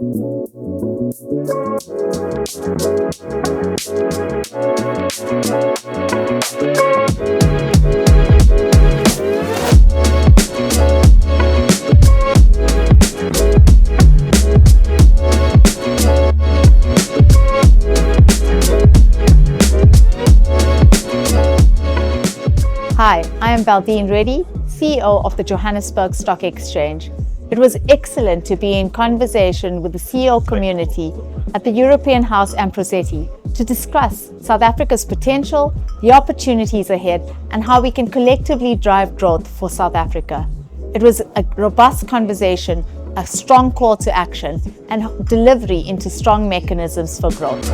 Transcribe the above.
Hi, I am Valdene Reddy, CEO of the Johannesburg Stock Exchange. It was excellent to be in conversation with the CEO community at the European House Ambrosetti to discuss South Africa's potential, the opportunities ahead, and how we can collectively drive growth for South Africa. It was a robust conversation, a strong call to action, and delivery into strong mechanisms for growth.